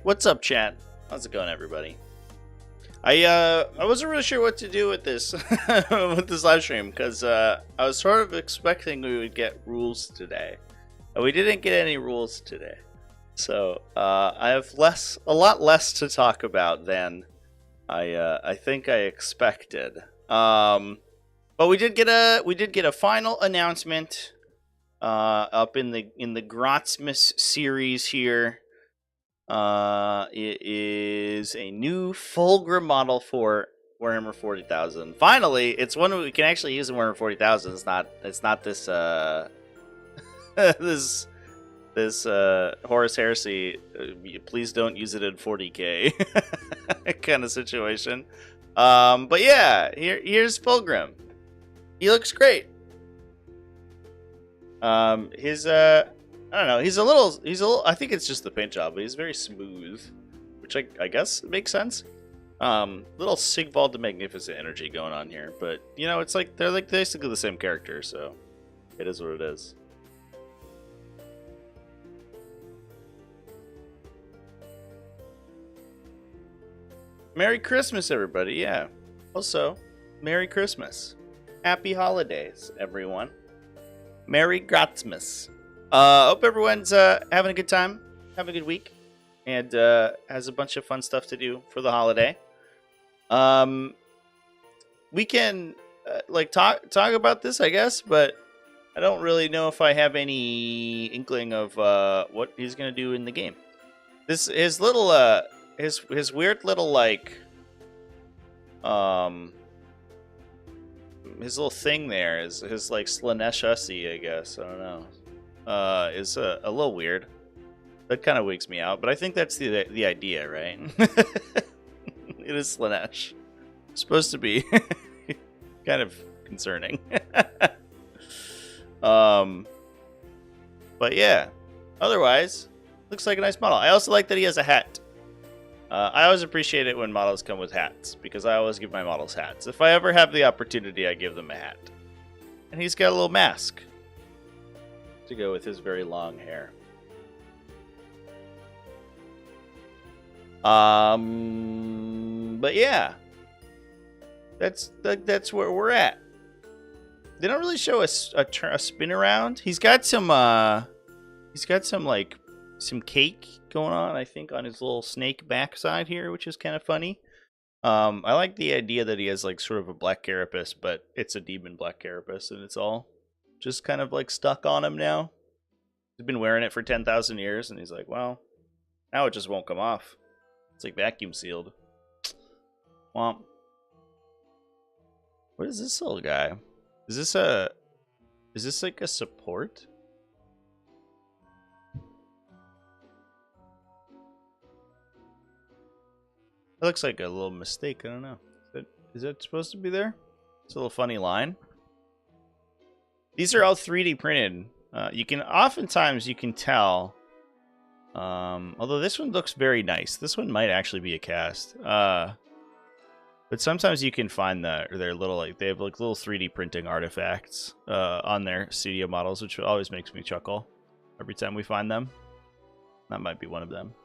What's up, chat? How's it going, everybody? I wasn't really sure what to do with this with this live stream because I was sort of expecting we would get rules today, and we didn't get any rules today. So I have a lot less to talk about than I think I expected. But we did get a final announcement up in the Grotsmas series here. It is a new Fulgrim model for Warhammer 40,000. Finally, it's one we can actually use in Warhammer 40,000. It's not this this Horus Heresy. Please don't use it in 40k kind of situation. But yeah, here's Fulgrim. He looks great. I don't know. He's a little. I think it's just the paint job, but he's very smooth, which I guess makes sense. Little Sigvald the Magnificent energy going on here, but you know, it's like they're like basically the same character, so it is what it is. Merry Christmas, everybody! Yeah. Also, Merry Christmas, Happy Holidays, everyone. Merry Grotsmas. Hope everyone's having a good time, having a good week, and has a bunch of fun stuff to do for the holiday. We can like talk about this, I guess, but I don't really know if I have any inkling of what he's gonna do in the game. His little his weird little like his little thing there is his like Slanesh Hussy, I guess. I don't know. Is a little weird. That kind of wigs me out, but I think that's the idea, right? It is Slanesh. Supposed to be kind of concerning. But yeah, otherwise, looks like a nice model. I also like that he has a hat. I always appreciate it when models come with hats, because I always give my models hats. If I ever have the opportunity, I give them a hat. And he's got a little mask to go with his very long hair. But yeah, that's where we're at. They don't really show a spin around. He's got some like some cake going on, I think, on his little snake backside here, which is kind of funny. I like the idea that he has like sort of a black carapace, but it's a demon black carapace, and it's all just kind of like stuck on him now. He's been wearing it for 10,000 years, and he's like, well, now it just won't come off. It's like vacuum sealed. Womp. What is this little guy? Is this like a support? It looks like a little mistake. I don't know. Is that supposed to be there? It's a little funny line. These are all 3D printed. You can oftentimes tell. Although this one looks very nice. This one might actually be a cast. But sometimes you can find their little like they have like little 3D printing artifacts on their studio models, which always makes me chuckle every time we find them. That might be one of them.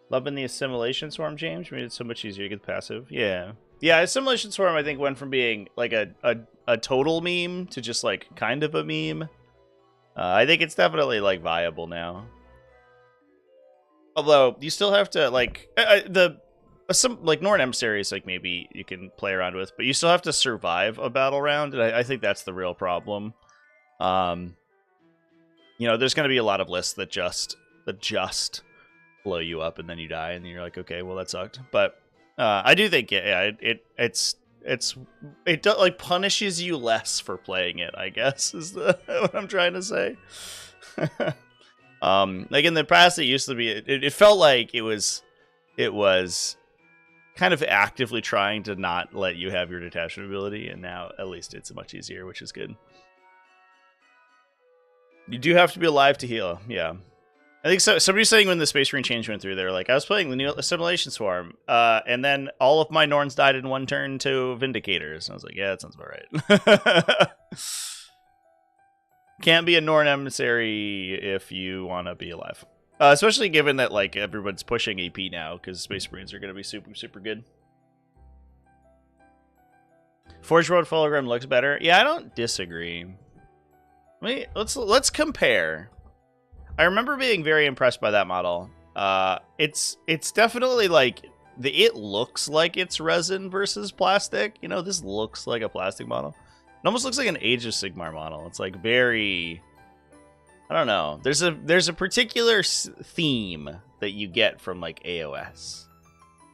Loving the Assimilation Swarm, James. Made it so much easier to get passive. Yeah. Yeah, Assimilation Swarm, I think, went from being like a total meme to just like kind of a meme. I think it's definitely like viable now. Although you still have to like some like Norn emissaries, like maybe you can play around with, but you still have to survive a battle round, and I think that's the real problem. You know, there's going to be a lot of lists that just blow you up and then you die, and then you're like, okay, well that sucked. But I do think it like punishes you less for playing it, I guess, is what I'm trying to say. Like in the past, it used to be, it felt like it was kind of actively trying to not let you have your detachment ability, and now at least it's much easier, which is good. You do have to be alive to heal, yeah. I think so. Somebody's saying when the Space Marine change went through, they were like, I was playing the new Assimilation Swarm, and then all of my Norns died in one turn to Vindicators. And I was like, yeah, that sounds about right. Can't be a Norn emissary if you want to be alive. Especially given that like everyone's pushing AP now because Space Marines are going to be super good. Forge World Fulgrim looks better. Yeah, I don't disagree. Let's compare. I remember being very impressed by that model. It's definitely like it looks like it's resin versus plastic. You know, this looks like a plastic model. It almost looks like an Age of Sigmar model. It's like very, I don't know. There's a particular theme that you get from like AOS,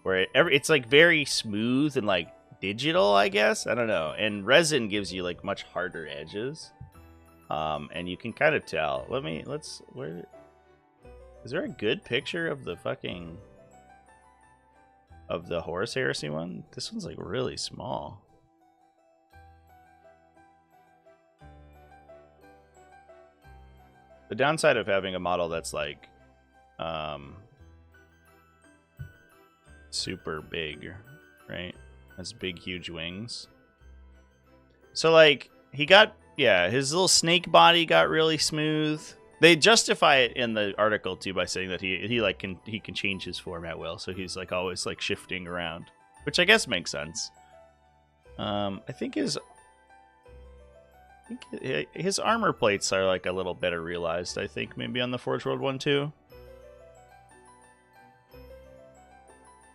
where it's like very smooth and like digital, I guess. I don't know. And resin gives you like much harder edges. And you can kind of tell. Where is there a good picture of the fucking of the Horus Heresy one? This one's like really small. The downside of having a model that's like super big, right? Has big huge wings. So like he got, yeah, his little snake body got really smooth. They justify it in the article too by saying that he can change his form at will, so he's like always like shifting around, which I guess makes sense. I think his armor plates are like a little better realized. I think maybe on the Forge World one too.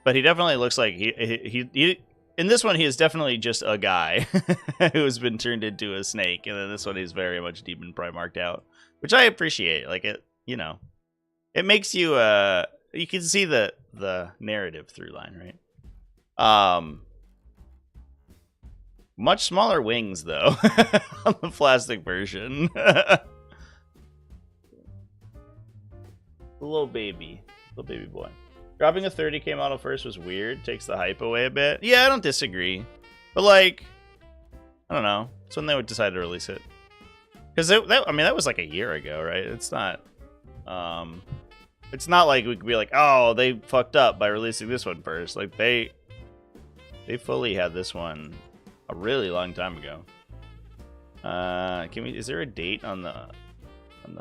But he definitely looks like he in this one, he is definitely just a guy who has been turned into a snake, and then this one is very much demon Primarched out, which I appreciate. Like it, you know, it makes you you can see the narrative through line, right? Much smaller wings though on the plastic version. Little baby boy. Dropping a 30k model first was weird. Takes the hype away a bit. Yeah, I don't disagree. But, like, I don't know. It's when they would decide to release it. Because, I mean, that was like a year ago, right? It's not like we could be like, oh, they fucked up by releasing this one first. Like, they fully had this one a really long time ago. Is there a date on the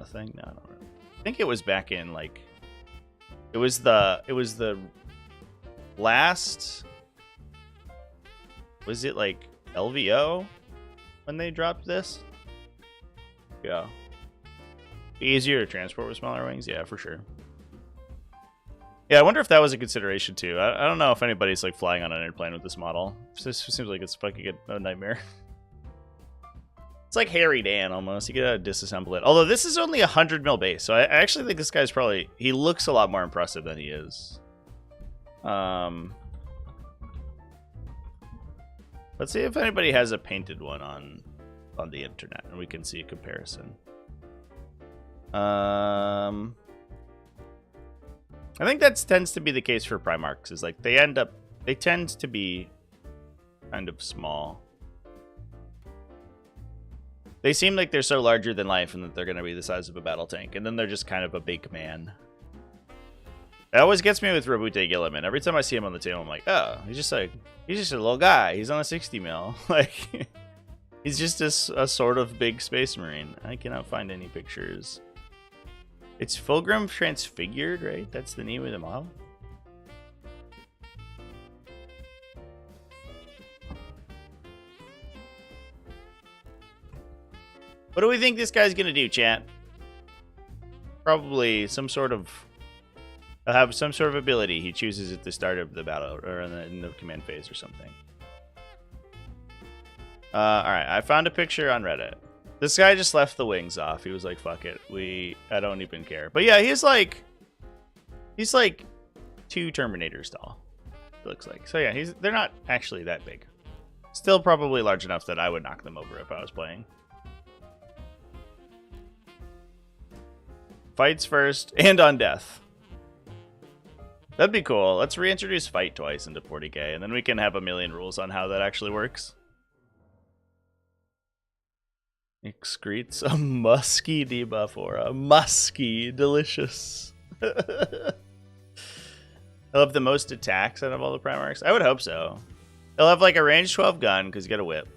thing? No, I don't know. I think it was back in, like, It was the last, was it like LVO when they dropped this? Yeah. Easier to transport with smaller wings? Yeah, for sure. Yeah, I wonder if that was a consideration too. I don't know if anybody's like flying on an airplane with this model. This seems like it's fucking a nightmare. It's like Harry Dan almost. You gotta disassemble it. Although this is only 100 mil base, so I actually think this guy's probably, he looks a lot more impressive than he is. Let's see if anybody has a painted one on the internet, and we can see a comparison. I think that tends to be the case for Primarchs. Is like they tend to be kind of small. They seem like they're so larger than life and that they're going to be the size of a battle tank. And then they're just kind of a big man. It always gets me with Rabute Gilliman. Every time I see him on the table, I'm like, oh, he's just a little guy. He's on a 60 mil. Like, he's just a sort of big space marine. I cannot find any pictures. It's Fulgrim transfigured, right? That's the name of the model. What do we think this guy's gonna do, chat? Probably some sort of... He'll have some sort of ability he chooses at the start of the battle, or in the command phase or something. Alright, I found a picture on Reddit. This guy just left the wings off. He was like, fuck it. I don't even care. But yeah, he's like 2 Terminators tall, it looks like. So yeah, they're not actually that big. Still probably large enough that I would knock them over if I was playing. Fights first, and on death. That'd be cool. Let's reintroduce fight twice into 40k, and then we can have a million rules on how that actually works. Excretes a musky debuff aura. Musky. Delicious. He'll have the most attacks out of all the Primarchs? I would hope so. He'll have like a range 12 gun, because you get a whip.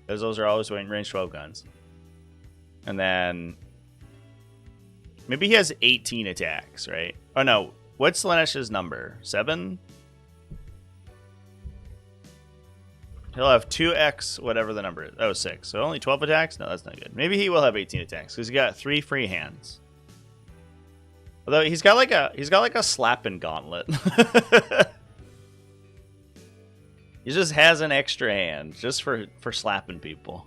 Because those are always range 12 guns. And then... Maybe he has 18 attacks, right? Oh no, what's Lanesh's number? 7? He'll have 2x, whatever the number is. Oh, 6. So only 12 attacks? No, that's not good. Maybe he will have 18 attacks because he got 3 free hands. Although he's got like a slapping gauntlet. He just has an extra hand just for slapping people.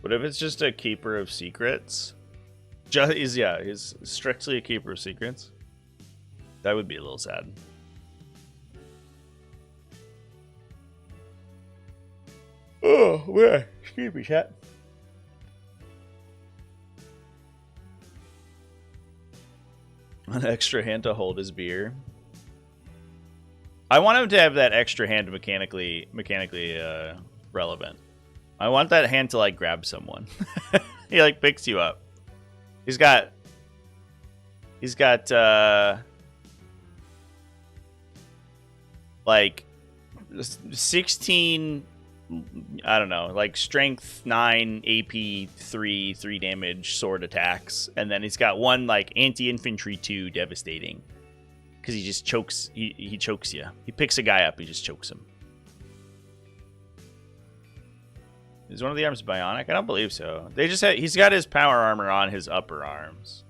What if it's just a keeper of secrets? He's strictly a keeper of secrets. That would be a little sad. Oh, where? Excuse me, chat. An extra hand to hold his beer. I want him to have that extra hand mechanically relevant. I want that hand to like grab someone. He like picks you up. He's got like 16, I don't know, like strength 9, AP 3, 3 damage sword attacks, and then he's got 1 like anti-infantry 2 devastating. Because he just chokes, he chokes you. He picks a guy up, he just chokes him. Is one of the arms bionic? I don't believe so. He's got his power armor on his upper arms.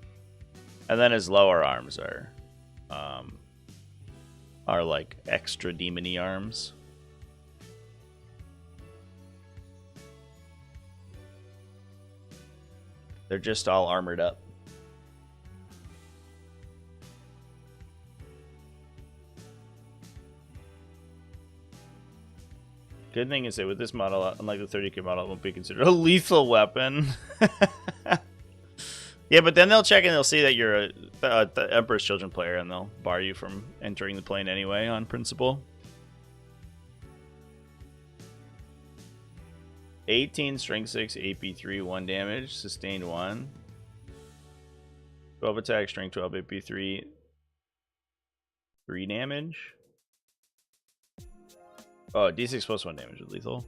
And then his lower arms are like extra demony arms. They're just all armored up. Good thing is that with this model, unlike the 30k model, it won't be considered a lethal weapon. Yeah, but then they'll check and they'll see that you're the Emperor's Children player, and they'll bar you from entering the plane anyway on principle. 18, strength 6, AP 3, 1 damage, sustained 1. 12 attack, strength 12, AP 3, 3 damage. Oh, D6 plus 1 damage with lethal.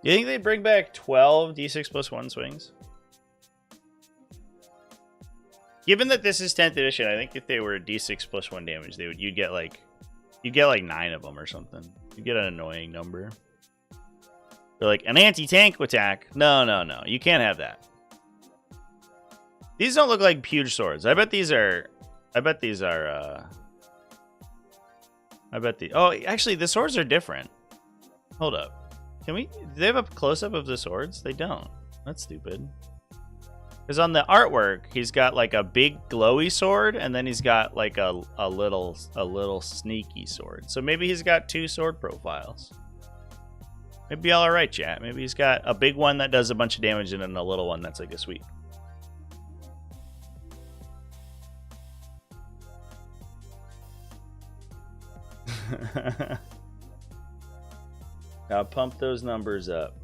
You think they bring back 12 D6 plus 1 swings? Given that this is 10th edition, I think if they were D6 plus 1 damage, you'd get like 9 of them or something. You'd get an annoying number. They're like an anti-tank attack. No. You can't have that. These don't look like huge swords. I bet these are oh, actually the swords are different. Hold up. Do they have a close-up of the swords? They don't. That's stupid. Because on the artwork, he's got like a big glowy sword, and then he's got like a little sneaky sword. So maybe he's got 2 sword profiles. Maybe all right, chat. Maybe he's got a big one that does a bunch of damage, and then a little one that's like a sweep. Now pump those numbers up.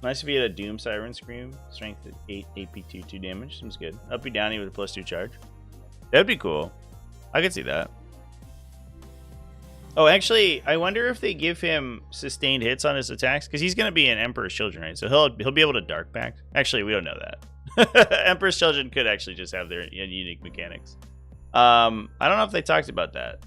Nice if you had a Doom Siren Scream. Strength 8, AP 2 damage. Seems good. Uppy downy with a +2 charge. That'd be cool. I could see that. Oh, actually, I wonder if they give him sustained hits on his attacks, because he's going to be an Emperor's Children, right? So he'll be able to Dark Pact. Actually, we don't know that. Emperor's Children could actually just have their unique mechanics. I don't know if they talked about that.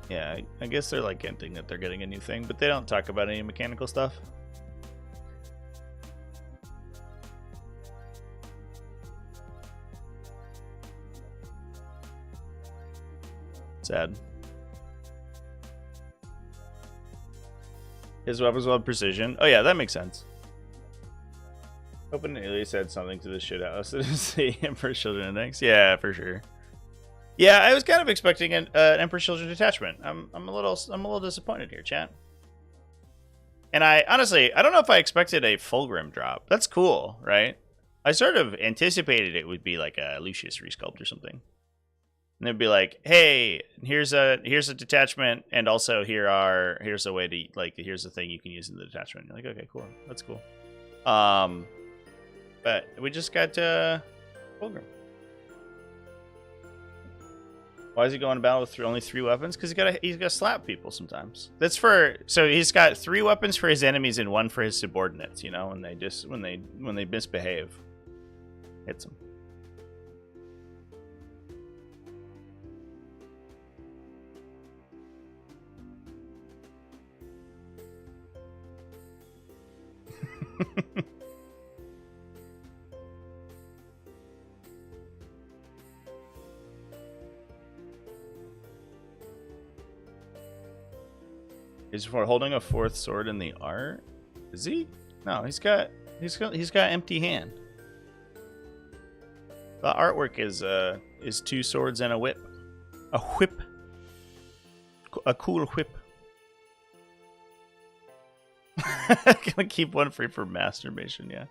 Yeah, I guess they're like hinting that they're getting a new thing, but they don't talk about any mechanical stuff. Sad. His weapons will have precision. Oh yeah, that makes sense. Hoping Ilya said something to the shit house to see Emperor's Children Index. Yeah, for sure. Yeah, I was kind of expecting an Emperor's Children detachment. I'm a little disappointed here, chat. And I honestly, I don't know if I expected a Fulgrim drop. That's cool, right? I sort of anticipated it would be like a Lucius resculpt or something. And they'd be like, "Hey, here's a detachment, and also here's a way to like here's a thing you can use in the detachment." You're like, "Okay, cool, that's cool." But we just got Fulgrim. Why is he going to battle with only 3 weapons? Because he's gotta slap people sometimes. That's so he's got 3 weapons for his enemies and 1 for his subordinates. You know, when they misbehave, hits them. He's for holding a 4th sword in the art. Is he? No, he's got empty hand. The artwork is 2 swords and a whip. A whip. A cool whip. Gonna keep 1 free for masturbation, yeah.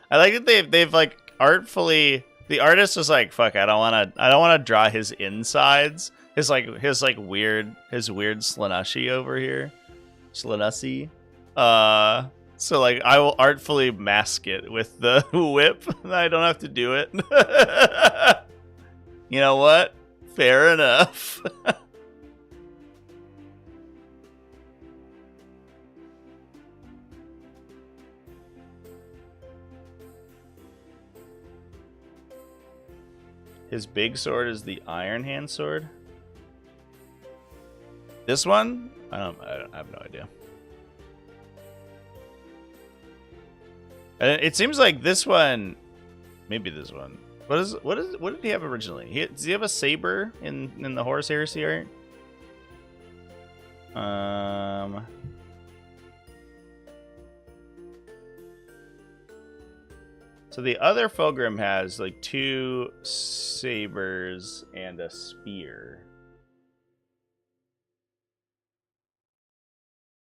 I like that they've like artfully, the artist was like, fuck, I don't wanna draw his insides. His weird Slaaneshi over here. Slaaneshi. So like I will artfully mask it with the whip. I don't have to do it. You know what? Fair enough. His big sword is the Iron Hand sword. This one? I have no idea. It seems like this one, maybe this one. What did he have originally? Does he have a saber in the Horus Heresy art? So the other Fulgrim has like 2 sabers and a spear.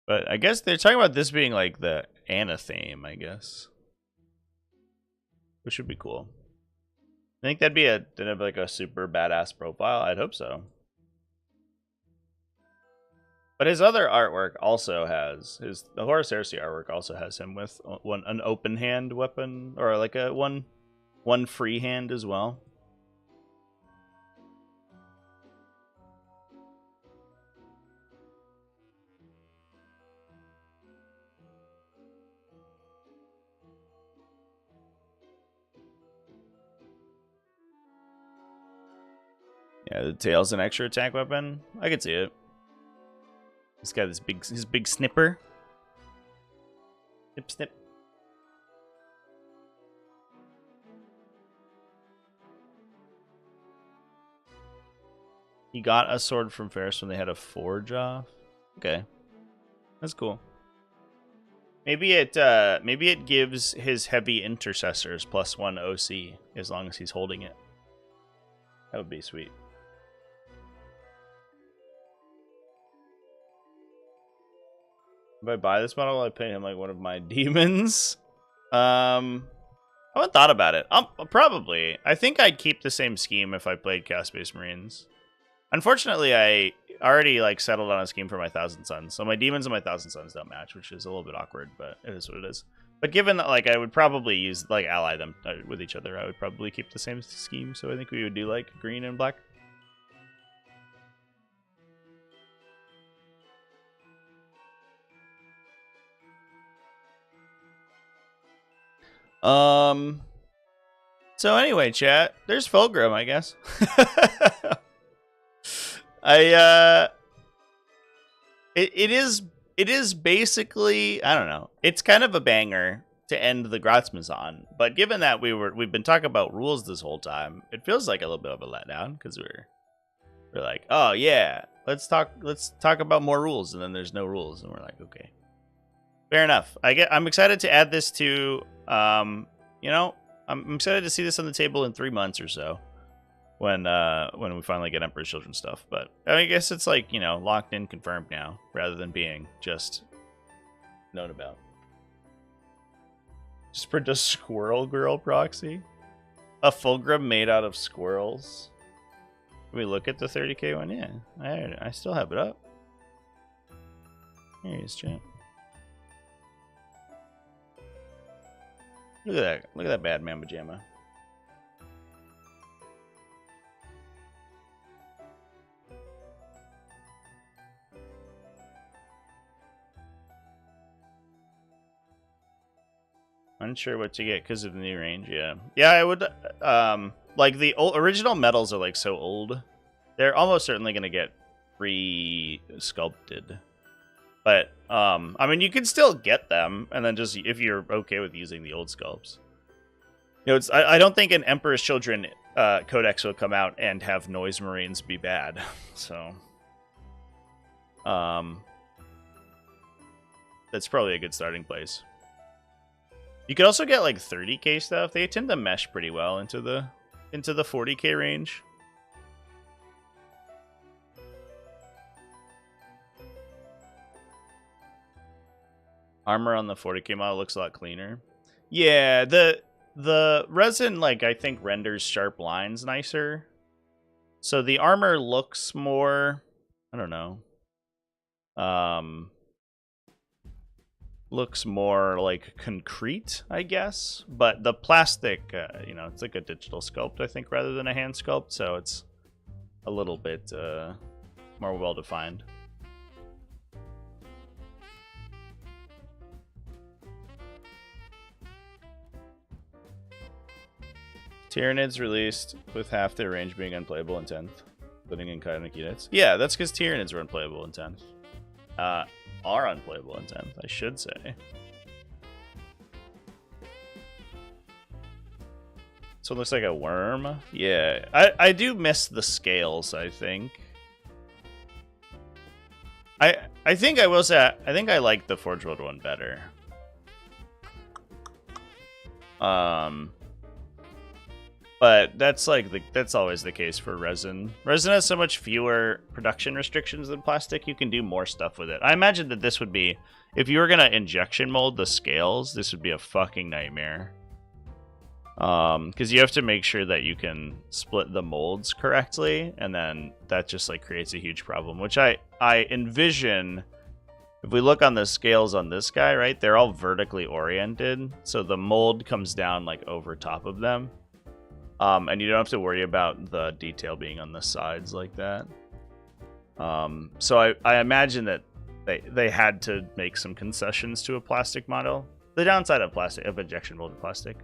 But I guess they're talking about this being like the anatheme, I guess. Which would be cool. I think that'd have like a super badass profile. I'd hope so. But his other artwork also has the Horus Heresy artwork also has him with an open hand weapon, or like a one free hand as well. Yeah, the tail's an extra attack weapon. I could see it. He's got his big snipper. Snip, snip. He got a sword from Ferris when they had a forge off. Okay, that's cool. Maybe it gives his heavy intercessors +1 OC as long as he's holding it. That would be sweet. If I buy this model, I pay him like one of my demons. I haven't thought about it. Probably. I think I'd keep the same scheme if I played Chaos Space Marines. Unfortunately, I already like settled on a scheme for my Thousand Suns, so my demons and my Thousand Suns don't match, which is a little bit awkward, but it is what it is. But given that like I would probably use like ally them with each other, I would probably keep the same scheme. So I think we would do like green and black. So anyway, chat, there's Fulgrim, I guess. It is basically, I don't know. It's kind of a banger to end the Grotsmas on, but given that we've been talking about rules this whole time, it feels like a little bit of a letdown because we're like, oh yeah, let's talk about more rules, and then there's no rules, and we're like, okay, fair enough. I'm excited to add this to, you know, I'm excited to see this on the table in 3 months or so, when we finally get Emperor's Children stuff. But I guess it's like, you know, locked in, confirmed now, rather than being just known about. Just print a squirrel girl proxy. A Fulgrim made out of squirrels. Can we look at the 30k one? Yeah, I still have it up. Here he is, chat. Look at that. Look at that bad man pajama. Unsure what to get because of the new range. Yeah, I would. Like the original medals are like so old, they're almost certainly gonna get re-sculpted. But I mean, you can still get them, and then just if you're okay with using the old sculpts. You know, I don't think an Emperor's Children codex will come out and have noise marines be bad. So, that's probably a good starting place. You could also get like 30k stuff. They tend to mesh pretty well into the 40k range. Armor on the 40k model looks a lot cleaner. Yeah, the resin, like, I think renders sharp lines nicer. So the armor looks more, I don't know. Looks more like concrete, I guess. But the plastic, you know, it's like a digital sculpt, I think, rather than a hand sculpt. So it's a little bit more well-defined. Tyranids released with half their range being unplayable in 10th, including in Kainok units. Yeah, that's because Tyranids were unplayable in 10th. Are unplayable in 10th, I should say. So it looks like a worm. Yeah, I do miss the scales, I think. I think I will say, I think I like the Forge World one better. But that's like that's always the case for resin. Resin has so much fewer production restrictions than plastic. You can do more stuff with it. I imagine that this would be, if you were gonna injection mold the scales, this would be a fucking nightmare. Because you have to make sure that you can split the molds correctly, and then that just like creates a huge problem. Which I envision. If we look on the scales on this guy, right, they're all vertically oriented, so the mold comes down like over top of them. And you don't have to worry about the detail being on the sides like that. So I imagine that they had to make some concessions to a plastic model. The downside of injection molded plastic,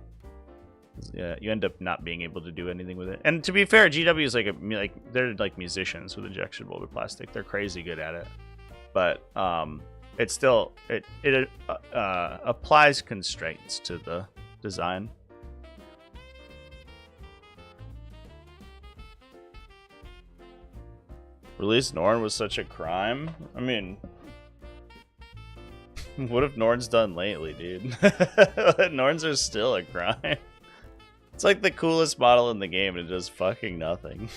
yeah, you end up not being able to do anything with it. And to be fair, GW is like they're like musicians with injection molded plastic. They're crazy good at it, but it still applies constraints to the design. Release Norn was such a crime. I mean, what have Norns done lately, dude? Norns are still a crime. It's like the coolest model in the game and it does fucking nothing.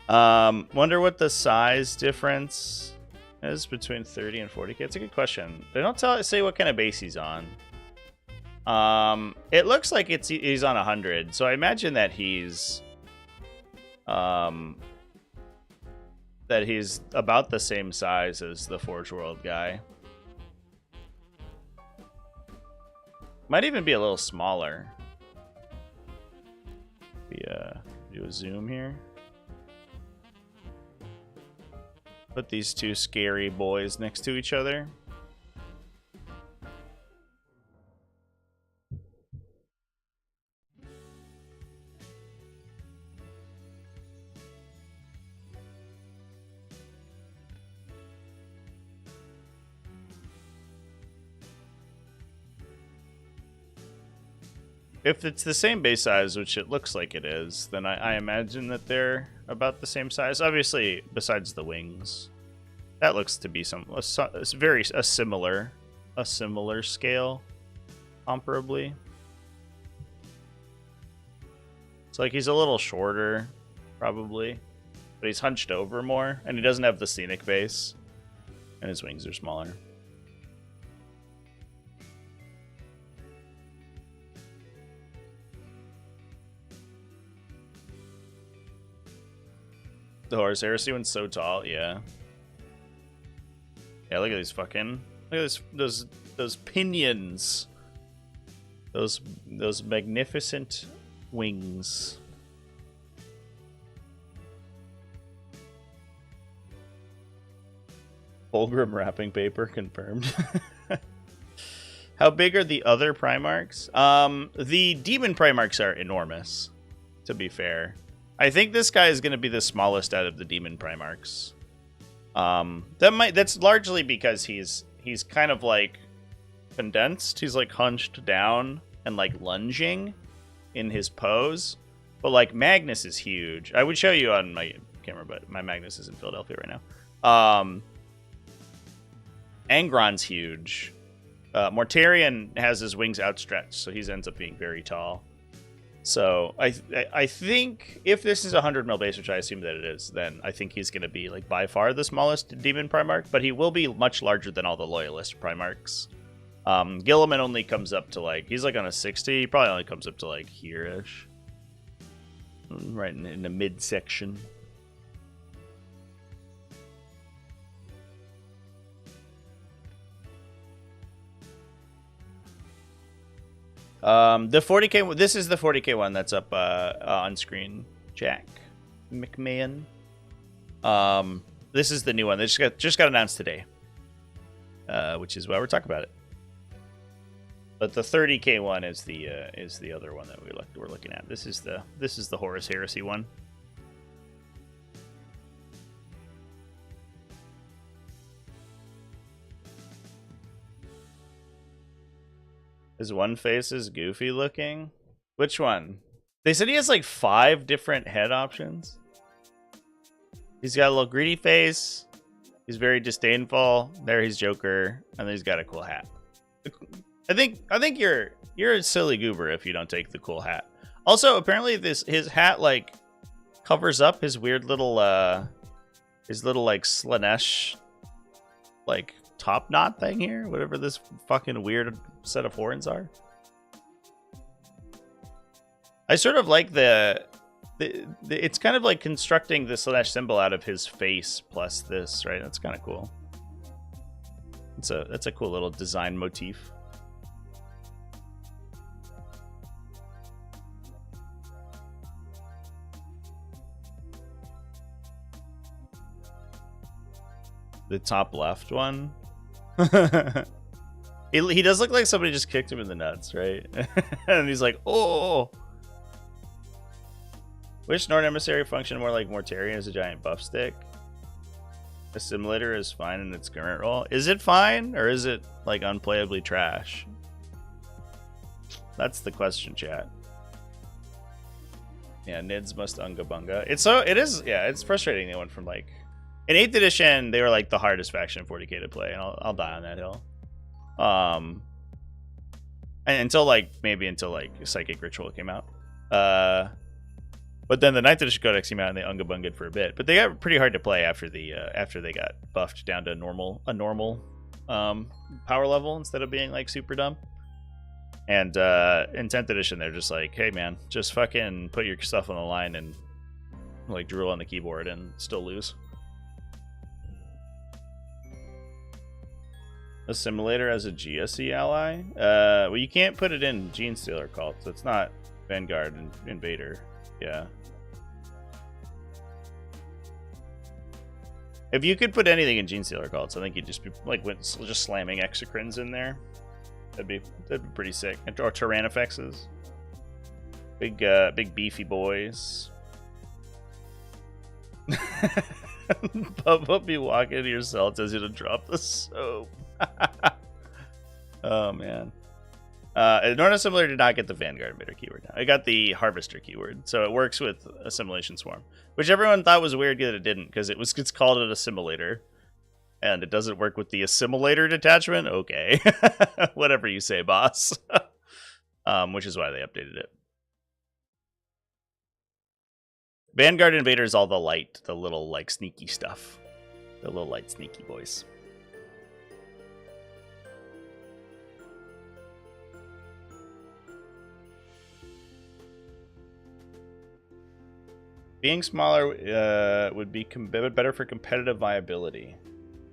Wonder what the size difference is between 30 and 40k. It's a good question. They don't say what kind of base he's on. It looks like he's on 100, so I imagine that he's about the same size as the Forge World guy. Might even be a little smaller. We do a zoom here. Put these two scary boys next to each other. If it's the same base size, which it looks like it is, then I imagine that they're about the same size. Obviously, besides the wings, that looks to be a similar scale, comparably. It's like he's a little shorter, probably, but he's hunched over more, and he doesn't have the scenic base, and his wings are smaller. The Horus Heresy one's so tall, yeah. Yeah, look at these fucking... Look at those pinions. Those magnificent wings. Fulgrim wrapping paper confirmed. How big are the other Primarchs? The Demon Primarchs are enormous, to be fair. I think this guy is going to be the smallest out of the Demon Primarchs. That's largely because he's kind of like condensed. He's like hunched down and like lunging in his pose. But like Magnus is huge. I would show you on my camera, but my Magnus is in Philadelphia right now. Angron's huge. Mortarion has his wings outstretched, so he ends up being very tall. So I think if this is 100 mil base, which I assume that it is, then I think he's going to be like by far the smallest Demon Primarch, but he will be much larger than all the Loyalist Primarchs. Gilliman only comes up to like, he's like on a 60, he probably only comes up to like here-ish. Right in the midsection. The 40k. This is the 40k one that's up on screen. Jack McMahon. This is the new one. They just got announced today, which is why we're talking about it. But the 30k one is the other one that we're looking at. This is the Horus Heresy one. His one face is goofy looking. Which one? They said he has like 5 different head options. He's got a little greedy face. He's very disdainful. There he's Joker, and then he's got a cool hat. I think you're a silly goober if you don't take the cool hat. Also, apparently his hat like covers up his weird little like Slanesh like top knot thing here, whatever this fucking weird set of horns are. I sort of like it's kind of like constructing the Slanesh symbol out of his face plus this, right? That's kind of cool. That's a cool little design motif. The top left one. He does look like somebody just kicked him in the nuts, right? And he's like, oh. Which Norn Emissary function more like Mortarion as a giant buff stick? Assimilator is fine in its current role. Is it fine, or is it like unplayably trash? That's the question, chat. Yeah, Nids must unga bunga. It's frustrating. They went from like in 8th edition, they were like the hardest faction in 40k to play, and I'll die on that hill. And until like Psychic Ritual came out. But then the 9th edition Codex came out and they unga bunged for a bit. But they got pretty hard to play after they got buffed down to a normal power level instead of being like super dumb. And in 10th edition, they're just like, hey man, just fucking put your stuff on the line and like drool on the keyboard and still lose. Assimilator as a GSE ally? Well, you can't put it in Genestealer Cult, so it's not Vanguard and Invader. Yeah. If you could put anything in Genestealer Cults, I think you'd just be like just slamming Exocrines in there. That'd be pretty sick. Or Tyrannifexes. Big beefy boys. Bubba be walking to your cell, tells you to drop the soap. Oh man. Norn Assimilator did not get the Vanguard Invader keyword now. It got the Harvester keyword, so it works with Assimilation Swarm, which everyone thought was weird that it didn't, because it's called an Assimilator, and it doesn't work with the Assimilator detachment. Okay, whatever you say, boss. Which is why they updated it. Vanguard Invader is all the little like sneaky stuff, the little light sneaky boys. Being smaller would be better for competitive viability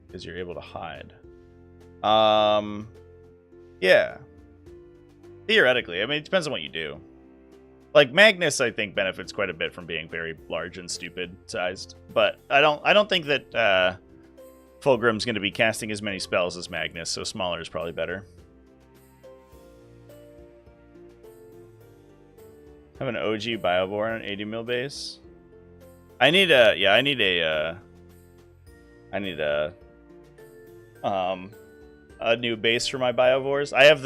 because you're able to hide. Yeah. Theoretically, I mean, it depends on what you do. Like Magnus, I think benefits quite a bit from being very large and stupid sized, but I don't think that Fulgrim's going to be casting as many spells as Magnus, so smaller is probably better. Have an OG Biovore on an 80 mil base. I need a new base for my Biovores. I have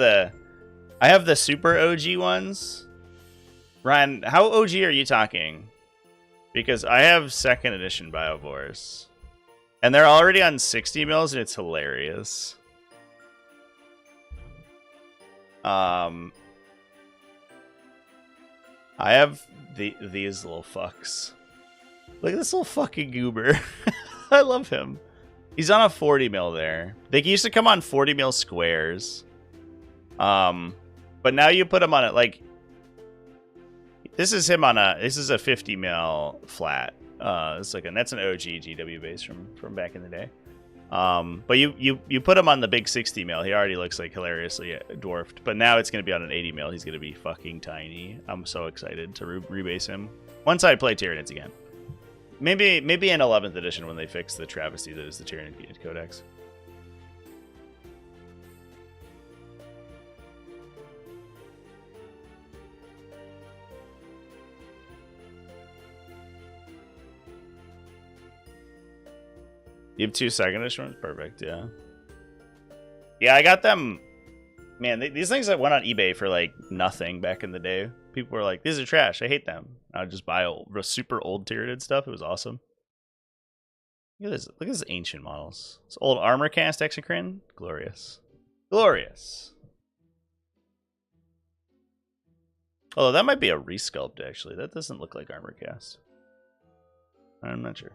the super OG ones. Ryan, how OG are you talking? Because I have second edition Biovores. And they're already on 60 mils and it's hilarious. I have these little fucks. Look at this little fucking goober. I love him. He's on a 40 mil there. They used to come on 40 mil squares. But now you put him on it like this is him on this is a 50 mil flat. It's like that's an OG GW base from back in the day. But you put him on the big 60 mil. He already looks like hilariously dwarfed. But now it's going to be on an 80 mil. He's going to be fucking tiny. I'm so excited to rebase him. Once I play Tyranids again. Maybe in 11th edition when they fix the travesty that is the Tyranid Codex. You have 2 second edition ones? Perfect, yeah. Yeah, I got them. Man, these things that went on eBay for like nothing back in the day. People were like, these are trash. I hate them. I would just buy super old Tyranid stuff. It was awesome. Look at this. Look at these ancient models. This old armor cast Exocrine. Glorious. Glorious. Although that might be a resculpt, actually. That doesn't look like armor cast. I'm not sure.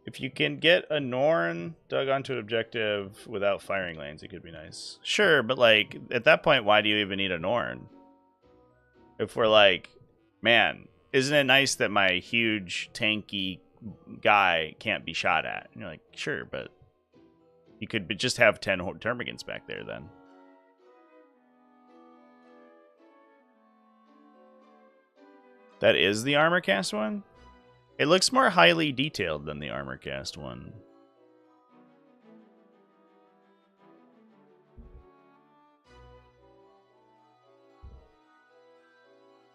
If you can get a Norn dug onto an objective without firing lanes, it could be nice. Sure, but like at that point, why do you even need a Norn? If we're like, man, isn't it nice that my huge tanky guy can't be shot at? And you're like, sure, but you could just have 10 Termagants back there then. That is the armor cast one? It looks more highly detailed than the armor cast one.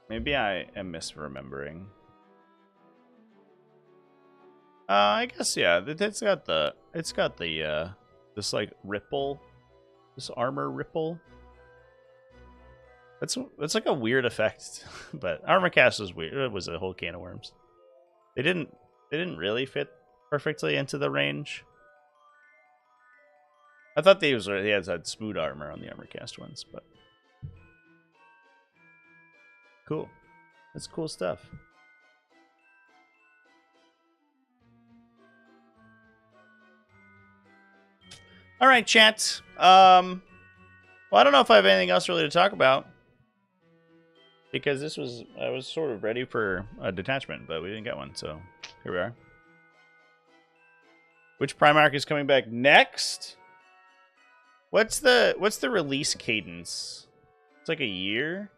Maybe I am misremembering. I guess yeah. It's got the this like ripple, this armor ripple. That's like a weird effect, but armor cast was weird. It was a whole can of worms. They didn't really fit perfectly into the range. I thought they had smooth armor on the armor cast ones, but cool. That's cool stuff. All right, chat. Well, I don't know if I have anything else really to talk about. Because I was sort of ready for a detachment, but we didn't get one, so here we are. Which Primarch is coming back next? What's the release cadence? It's like a year?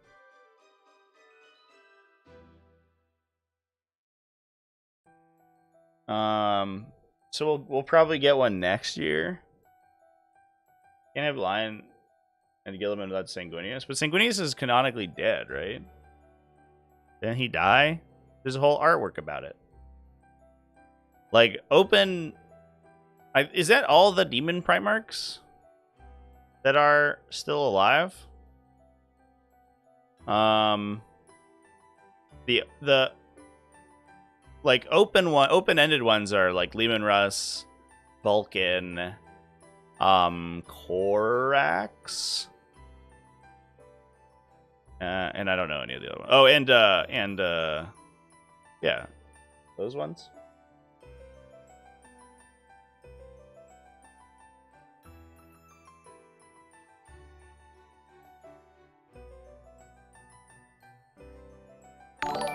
So we'll probably get one next year. Can't have Lion and Gilliman without Sanguinius. But Sanguinius is canonically dead, right? Didn't he die? There's a whole artwork about it. Like, open... is that all the demon Primarchs that are still alive? The like open-ended ones are like Leman Russ, Vulcan, Korax. And I don't know any of the other ones. Oh, and yeah, those ones.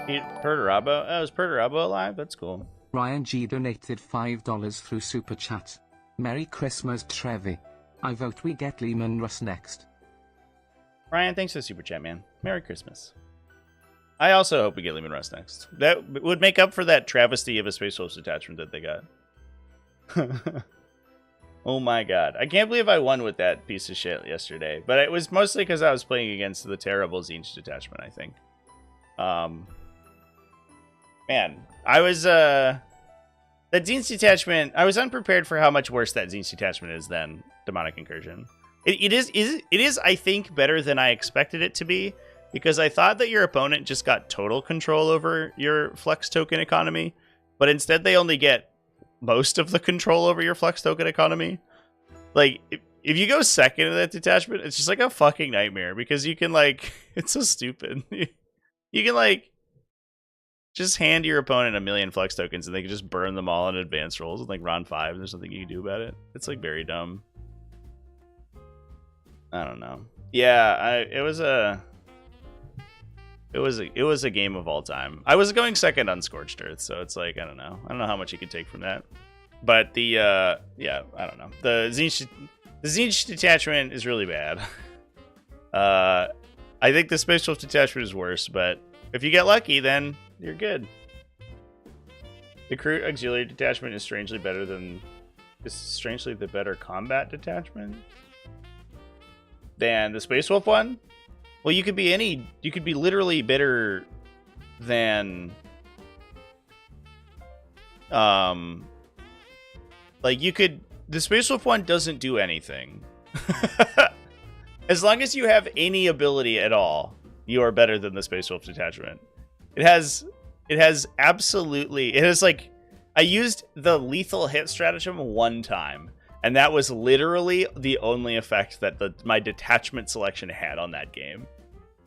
Perturabo? Oh, is Perturabo alive? That's cool. Ryan G donated $5 through Super Chat. Merry Christmas, Trevi. I vote we get Lehman Russ next. Ryan, thanks for the Super Chat, man. Merry Christmas. I also hope we get Lehman Russ next. That would make up for that travesty of a Space Wolves detachment that they got. Oh my god. I can't believe I won with that piece of shit yesterday. But it was mostly because I was playing against the terrible Tzeentch detachment, I think. Man, I was, that Tzeentch detachment, I was unprepared for how much worse that Tzeentch detachment is than Demonic Incursion. It is, I think, better than I expected it to be, because I thought that your opponent just got total control over your Flex token economy, but instead they only get most of the control over your Flex token economy. Like, if you go second in that detachment, it's just like a fucking nightmare, because you can, like, it's so stupid. You can, like, just hand your opponent a million Flex tokens and they can just burn them all in advanced rolls with, like, round 5, and there's nothing you can do about it. It's, like, very dumb. I don't know. Yeah, it was a game of all time. I was going second on Scorched Earth, so it's like, I don't know how much you could take from that. But the yeah, I don't know. The Tzeentch detachment is really bad. I think the Space Wolf detachment is worse, but if you get lucky, then you're good. The Crew Auxiliary detachment is strangely the better combat detachment than the Space Wolf one. Well, you could be literally better than like the Space Wolf one doesn't do anything. As long as you have any ability at all, you are better than the Space Wolf detachment. It has like, I used the lethal hit stratagem one time, and that was literally the only effect that my detachment selection had on that game,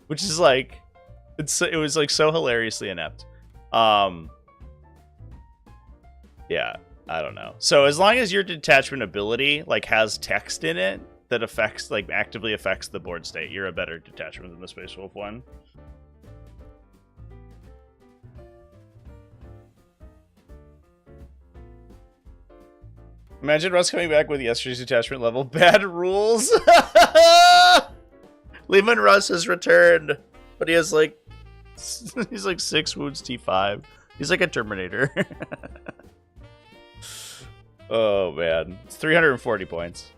which is like, it was like so hilariously inept. Yeah, I don't know. So as long as your detachment ability like has text in it that affects, like, actively affects the board state, you're a better detachment than the Space Wolf one. Imagine Russ coming back with yesterday's detachment level. Bad rules. Lehman Russ has returned, but he has like, he's like 6 wounds T5. He's like a Terminator. Oh man, it's 340 points.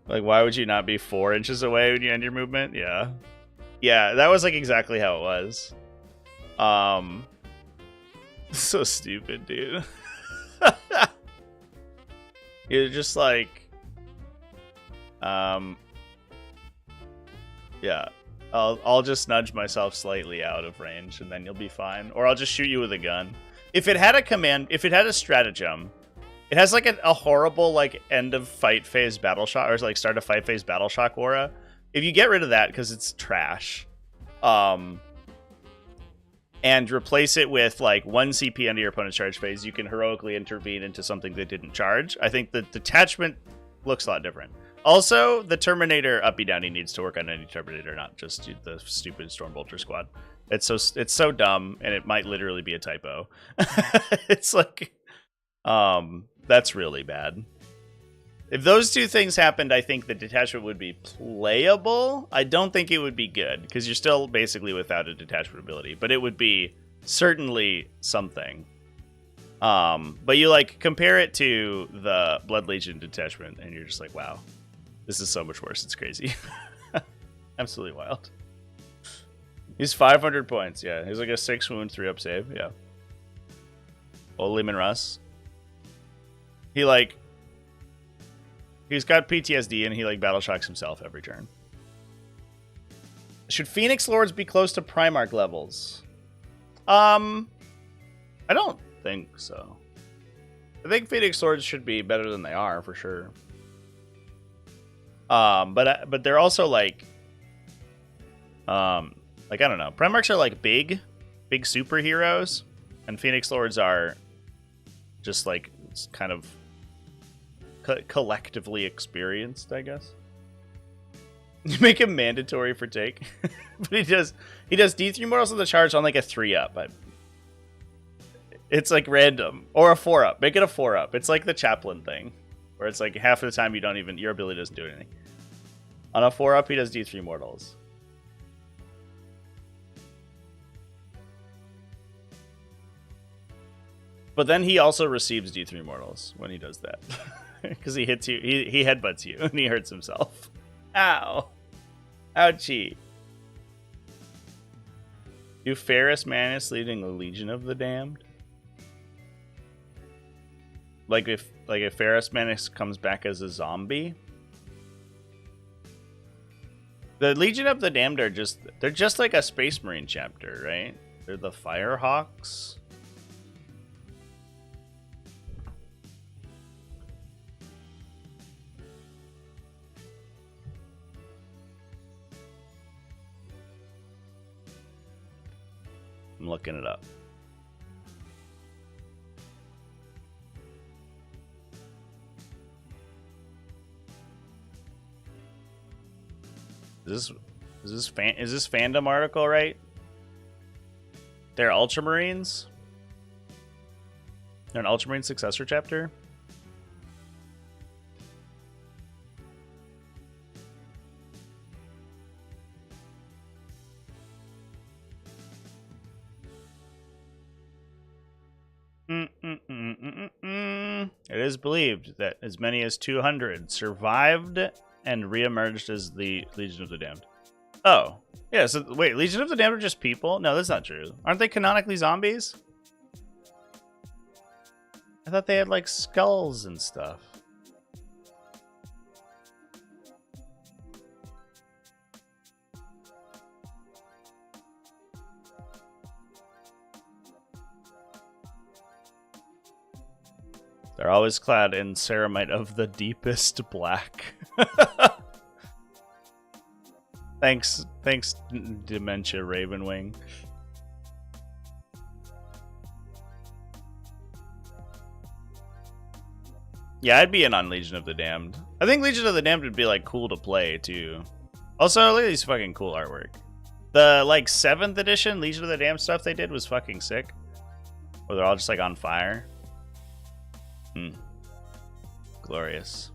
Like, why would you not be 4 inches away when you end your movement? Yeah, that was like exactly how it was. So stupid, dude. You're just like, yeah, I'll just nudge myself slightly out of range and then you'll be fine. Or I'll just shoot you with a gun. If it had a stratagem, it has like a horrible like end of fight phase battle shock, or like start of fight phase battle shock aura. If you get rid of that because it's trash, and replace it with like 1 CP under your opponent's charge phase, you can heroically intervene into something that didn't charge. I think the detachment looks a lot different. Also, the Terminator uppy downy needs to work on any Terminator, not just the stupid Stormbolter squad. It's so dumb, and it might literally be a typo. It's like, that's really bad. If those two things happened, I think the detachment would be playable. I don't think it would be good, because you're still basically without a detachment ability, but it would be certainly something. But you like compare it to the Blood Legion detachment, and you're just like, wow, this is so much worse. It's crazy. Absolutely wild. He's 500 points. Yeah, he's like a 6 wound, 3 up save. Yeah. Old Lehman Russ. He's got PTSD and he like battle shocks himself every turn. Should Phoenix Lords be close to Primarch levels? I don't think so. I think Phoenix Lords should be better than they are for sure. But they're also like I don't know. Primarchs are like big superheroes, and Phoenix Lords are just like kind of collectively experienced, I guess. You make him mandatory for take. But he does D3 mortals on the charge on like a 3-up. It's like random. Or a 4-up. Make it a 4-up. It's like the chaplain thing. Where it's like half of the time your ability doesn't do anything. On a 4-up, he does D3 mortals. But then he also receives D3 mortals when he does that. Because he hits you, he headbutts you, and he hurts himself. Ow. Ouchie. Do Ferrus Manus leading the Legion of the Damned? Like if Ferrus Manus comes back as a zombie? The Legion of the Damned are they're just like a Space Marine chapter, right? They're the Firehawks. I'm looking it up. Is this fandom article right? They're Ultramarines? They're an Ultramarine successor chapter? It is believed that as many as 200 survived and reemerged as the Legion of the Damned. Oh. Yeah, so wait, Legion of the Damned are just people? No, that's not true. Aren't they canonically zombies? I thought they had like skulls and stuff. They're always clad in ceramite of the deepest black. Thanks, Dementia Ravenwing. Yeah, I'd be in on Legion of the Damned. I think Legion of the Damned would be like cool to play too. Also, look at these fucking cool artwork. The like 7th edition Legion of the Damned stuff they did was fucking sick. Where they're all just like on fire. Glorious.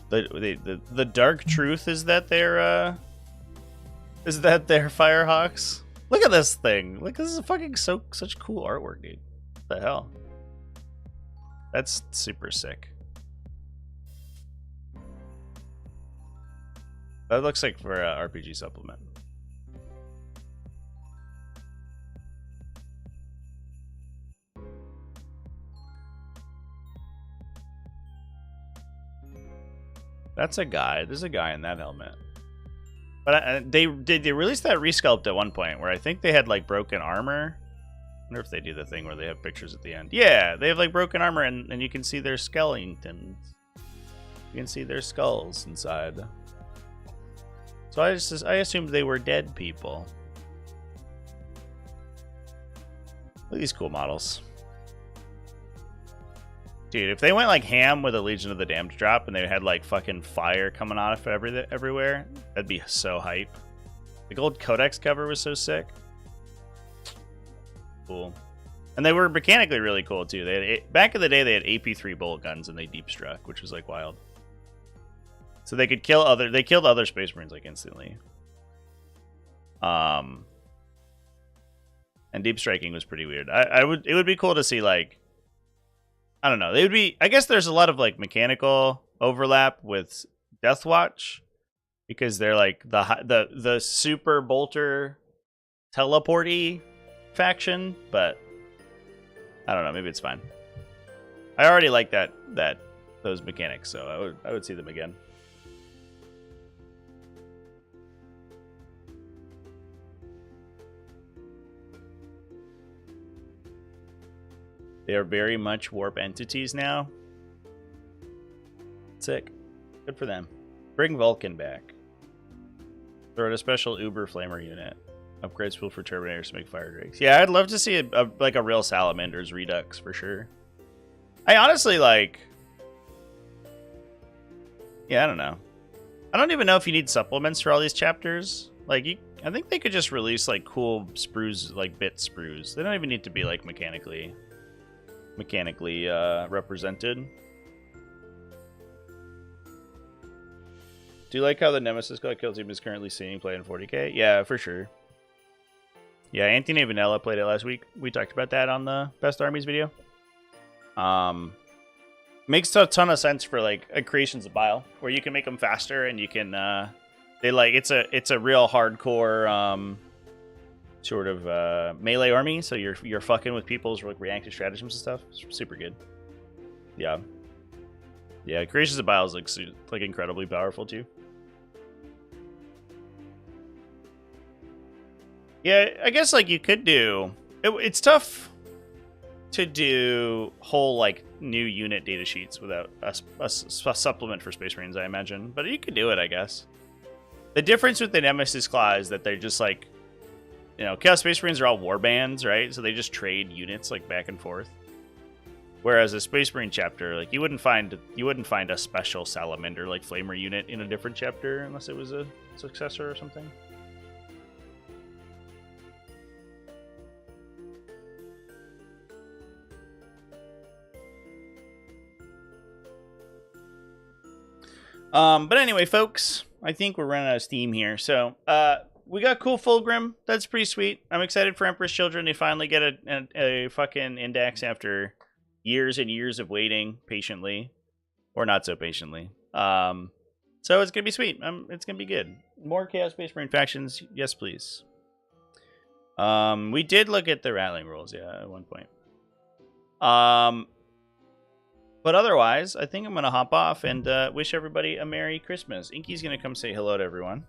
The dark truth is that they're Firehawks. Look at this thing. Look, this is fucking such cool artwork, dude. What the hell? That's super sick. That looks like for a RPG supplement. That's a guy. There's a guy in that helmet. But they released that resculpt at one point where I think they had like broken armor. I wonder if they do the thing where they have pictures at the end. Yeah, they have like broken armor and you can see their skeletons. You can see their skulls inside. So I assumed they were dead people. Look at these cool models. Dude, if they went like ham with a Legion of the Damned drop and they had like fucking fire coming off everywhere, that'd be so hype. The gold codex cover was so sick. Cool. And they were mechanically really cool too. They had back in the day they had AP3 bolt guns and they deep struck, which was like wild. So they could kill they killed other Space Marines like instantly. And deep striking was pretty weird. It would be cool to see like, I don't know. They would be, I guess there's a lot of like mechanical overlap with Deathwatch because they're like the super bolter teleporty faction, but I don't know, maybe it's fine. I already like those mechanics, so I would see them again. They are very much warp entities now. Sick. Good for them. Bring Vulcan back. Throw out a special Uber Flamer unit. Upgrade spool for Terminators to make fire drakes. Yeah, I'd love to see like a real Salamander's Redux for sure. I honestly like... Yeah, I don't know. I don't even know if you need supplements for all these chapters. Like, I think they could just release like cool sprues, like bit sprues. They don't even need to be like mechanically represented. Do you like how the Nemesis kill team is currently seeing play in 40k? Yeah, for sure. Yeah, Anthony Vanilla played it last week. We talked about that on the Best Armies video. Makes a ton of sense for like a Creations of Bile, where you can make them faster and you can it's a real hardcore sort of melee army. So you're fucking with people's like reactive stratagems and stuff. It's super good. Yeah, Creations of Bile is like incredibly powerful too. Yeah, I guess like you could do. It's tough to do whole like new unit data sheets without a supplement for Space Marines, I imagine. But you could do it, I guess. The difference with the Nemesis Claw is that they're just like, you know, Chaos Space Marines are all war bands, right? So they just trade units like back and forth. Whereas a Space Marine chapter, like you wouldn't find a special Salamander like Flamer unit in a different chapter unless it was a successor or something. But anyway, folks, I think we're running out of steam here. So, we got cool Fulgrim. That's pretty sweet. I'm excited for Emperor's Children. They finally get a fucking index after years and years of waiting patiently. Or not so patiently. So it's going to be sweet. It's going to be good. More Chaos Space Marine factions. Yes, please. We did look at the rattling rules, yeah, at one point. But otherwise, I think I'm going to hop off and wish everybody a Merry Christmas. Inky's going to come say hello to everyone,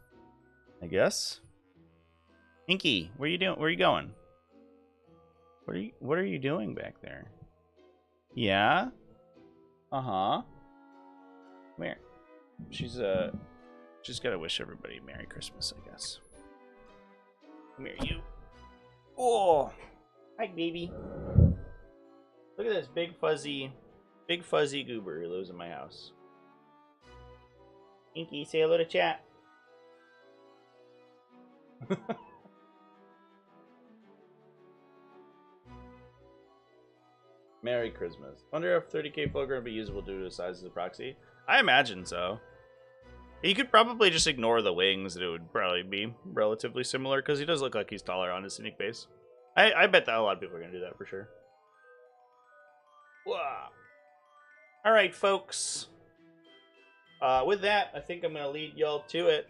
I guess. Inky, where you doing? Where are you going? What are you doing back there? Yeah? Uh-huh. Come here. She's just got to wish everybody Merry Christmas, I guess. Come here, you. Oh! Hi, baby. Look at this big fuzzy goober who lives in my house. Inky, say hello to chat. Merry Christmas. Wonder if 30k Fulgrim would be usable due to the size of the proxy. I imagine so. You could probably just ignore the wings, and it would probably be relatively similar, because he does look like he's taller on his unique base. I bet that a lot of people are going to do that for sure. Wow. Alright, folks. With that, I think I'm going to lead y'all to it.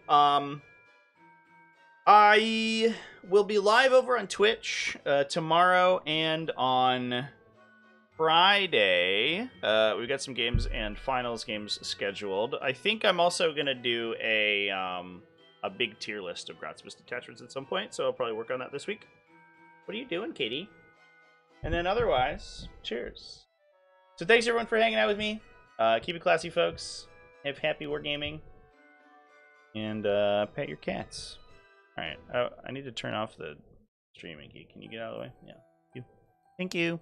I will be live over on Twitch tomorrow and on Friday. We've got some games and finals games scheduled. I think I'm also going to do a big tier list of Grotsmas detachments at some point, so I'll probably work on that this week. What are you doing, Katie? And then otherwise, cheers. So thanks everyone for hanging out with me. Keep it classy, folks. Have happy wargaming. And pet your cats. Alright, I need to turn off the streaming. Can you get out of the way? Yeah. Thank you.